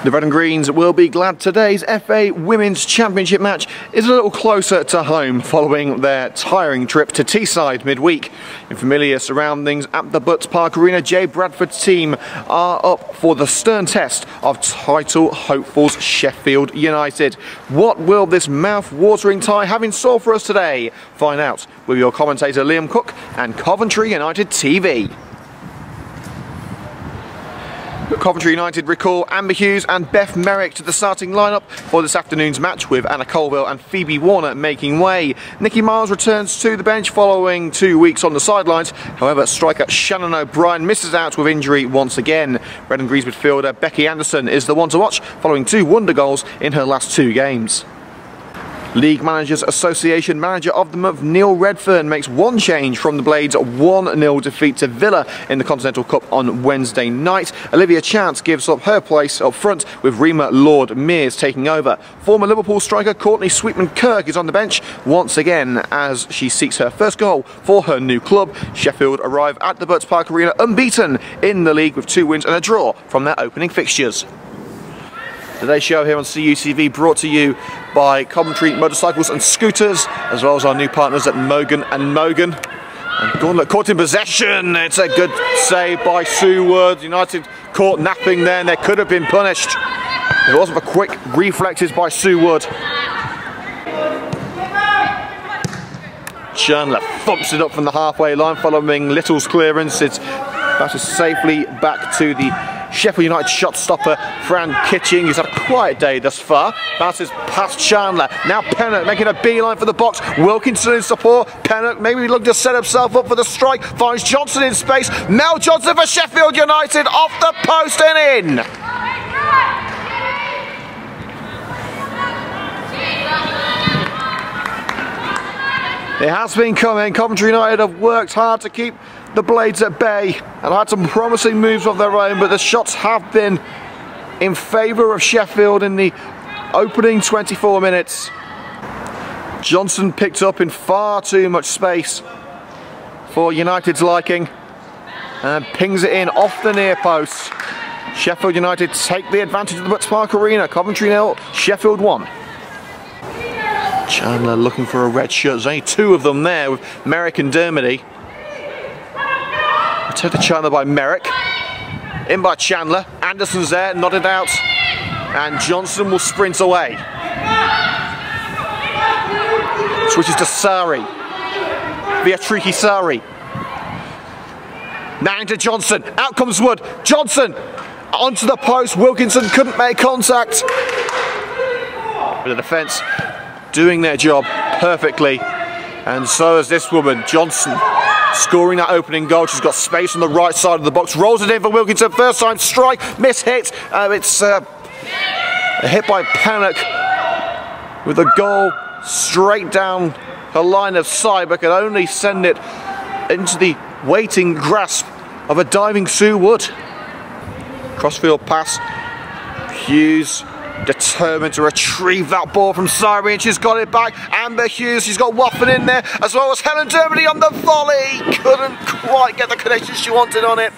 The Red and Greens will be glad today's FA Women's Championship match is a little closer to home following their tiring trip to Teesside midweek. In familiar surroundings at the Butts Park Arena, Jay Bradford's team are up for the stern test of title hopefuls Sheffield United. What will this mouth-watering tie have in store for us today? Find out with your commentator Liam Cook and Coventry United TV. Coventry United recall Amber Hughes and Beth Merrick to the starting lineup for this afternoon's match, with Anna Colville and Phoebe Warner making way. Nikki Miles returns to the bench following 2 weeks on the sidelines. However, striker Shannon O'Brien misses out with injury once again. Red and Greens midfielder Becky Anderson is the one to watch following 2 wonder goals in her last 2 games. League Managers Association Manager of the Month Neil Redfern makes one change from the Blades' 1-0 defeat to Villa in the Continental Cup on Wednesday night. Olivia Chance gives up her place up front, with Rima Lord-Mears taking over. Former Liverpool striker Courtney Sweetman-Kirk is on the bench once again as she seeks her first goal for her new club. Sheffield arrive at the Butts Park Arena unbeaten in the league with 2 wins and a draw from their opening fixtures. Today's show here on CUTV brought to you by Coventry Motorcycles and Scooters, as well as our new partners at Mogan and Mogan. And Gauntlet caught in possession. It's a good save by Sue Wood. United caught napping there, and they could have been punished if it wasn't for quick reflexes by Sue Wood. Chandler thumps it up from the halfway line following Little's clearance. It's batted safely back to the Sheffield United shot stopper Fran Kitching, who's had a quiet day thus far. Bounces past Chandler. Now Pennock making a beeline for the box. Wilkinson in support. Pennock maybe looking to set himself up for the strike. Finds Johnson in space. Mel Johnson for Sheffield United, off the post and in. It has been coming. Coventry United have worked hard to keep the Blades at bay and had some promising moves of their own, but the shots have been in favour of Sheffield in the opening 24 minutes. Johnson picked up in far too much space for United's liking and pings it in off the near post. Sheffield United take the advantage of the Butts Park Arena. Coventry 0, Sheffield 1. Chandler looking for a red shirt. There's only 2 of them there, with Merrick and Dermody. Return to Chandler by Merrick. In by Chandler. Anderson's there, nodded out. And Johnson will sprint away. Switches to Sari. Beatrice Sari. Now into Johnson. Out comes Wood. Johnson onto the post. Wilkinson couldn't make contact. But the defence doing their job perfectly, and so is this woman, Johnson, scoring that opening goal. She's got space on the right side of the box, rolls it in for Wilkinson, first time strike, miss hit. It's a hit by Pennock with a goal straight down her line of sight, but could only send it into the waiting grasp of a diving Sue Wood. Crossfield pass, Hughes determined to retrieve that ball from Sari, and she's got it back. Amber Hughes, she's got Waffen in there, as well as Helen Dermody on the volley. Couldn't quite get the connection she wanted on it.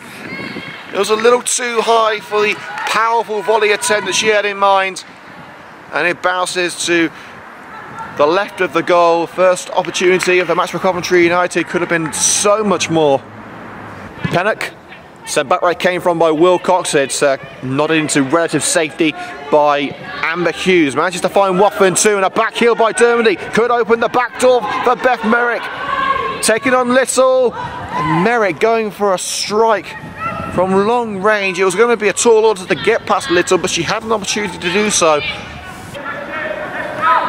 It was a little too high for the powerful volley attempt that she had in mind, and it bounces to the left of the goal. First opportunity of the match for Coventry United, could have been so much more. Pennock, sent back where it came from by Wilcox. It's nodded into relative safety by Amber Hughes. Manages to find Waffen too, and a back heel by Dermody could open the back door for Beth Merrick. Taking on Little, and Merrick going for a strike from long range. It was going to be a tall order to get past Little, but she had an opportunity to do so.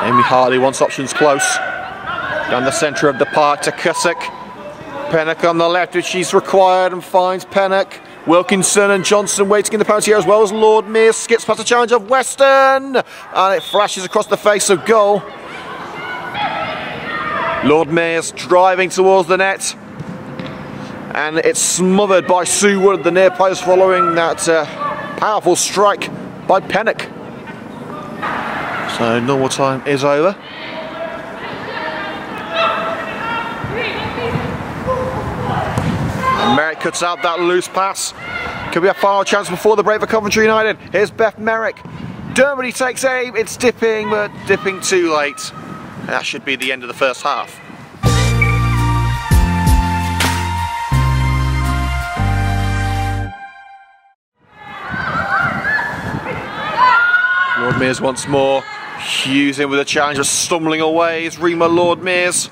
Amy Hartley wants options close. Down the centre of the park to Cusick. Pennock on the left, which she's required, and finds Pennock. Wilkinson and Johnson waiting in the penalty area, as well as Lord-Mears. Skips past the challenge of Weston, and it flashes across the face of goal. Lord-Mears driving towards the net, and it's smothered by Sue Wood, the near post, following that powerful strike by Pennock. So normal time is over. Merrick cuts out that loose pass. Could be a final chance before the break for Coventry United. Here's Beth Merrick. Dermody takes aim. It's dipping, but dipping too late. And that should be the end of the first half. Lord Mears once more. Hughes in with a challenge, stumbling away is Rima Lord Mears.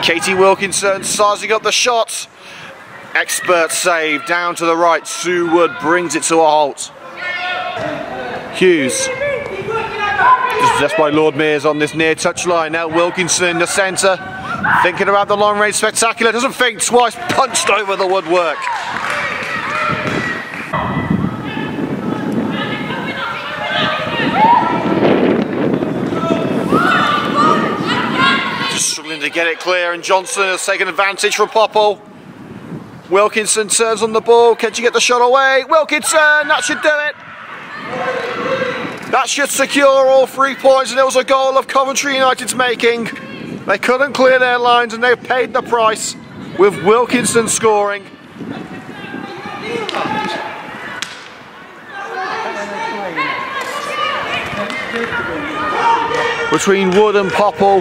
Katie Wilkinson sizing up the shot. Expert save down to the right. Sue Wood brings it to a halt. Hughes. Just by Lord Mears on this near touchline. Now Wilkinson in the centre. Thinking about the long range spectacular. Doesn't think twice. Punched over the woodwork. Just struggling to get it clear, and Johnson has taken advantage from Popple. Wilkinson turns on the ball. Can she get the shot away? Wilkinson, that should do it. That should secure all 3 points, and it was a goal of Coventry United's making. They couldn't clear their lines, and they paid the price with Wilkinson scoring. Between Wood and Popple,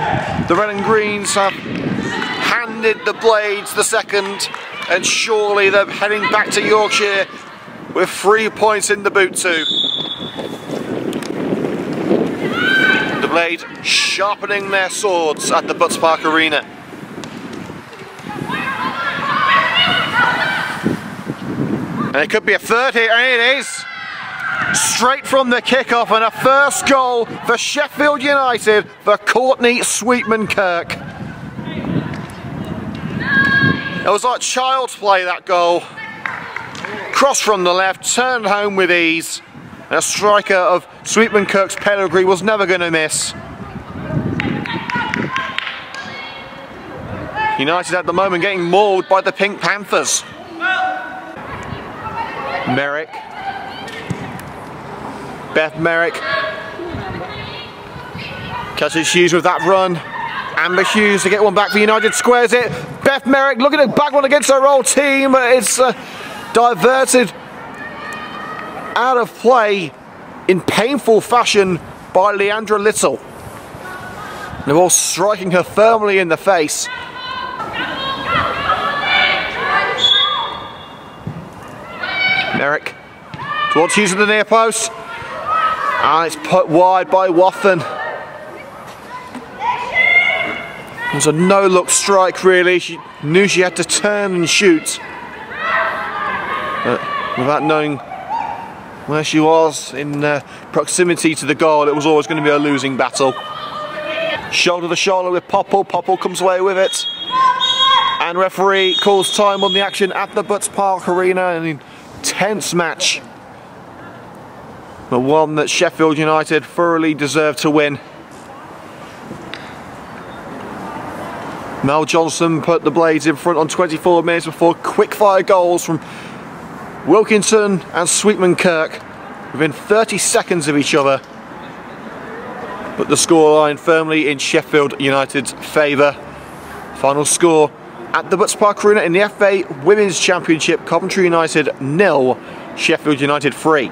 the Red and Greens have handed the Blades the second, and surely they're heading back to Yorkshire with 3 points in the boot too. The Blades sharpening their swords at the Butts Park Arena. And it could be a third here, and it is. Straight from the kickoff, and a first goal for Sheffield United for Courtney Sweetman-Kirk. It was like child's play, that goal. Cross from the left, turned home with ease. And a striker of Sweetman-Kirk's pedigree was never going to miss. United at the moment getting mauled by the Pink Panthers. Merrick. Beth Merrick catches Hughes with that run. Amber Hughes to get one back for United, squares it. Beth Merrick looking at back one against her old team, but it's diverted out of play in painful fashion by Leandra Little. The ball striking her firmly in the face. Merrick towards Hughes at the near post. And it's put wide by Wathen. It was a no-look strike really. She knew she had to turn and shoot. But without knowing where she was in proximity to the goal, it was always going to be a losing battle. Shoulder to shoulder with Popple. Popple comes away with it. And referee calls time on the action at the Butts Park Arena. An intense match, but one that Sheffield United thoroughly deserved to win. Mel Johnson put the Blades in front on 24 minutes before quick-fire goals from Wilkinson and Sweetman-Kirk within 30 seconds of each other. But the scoreline firmly in Sheffield United's favour. Final score at the Butts Park Arena in the FA Women's Championship: Coventry United 0, Sheffield United 3.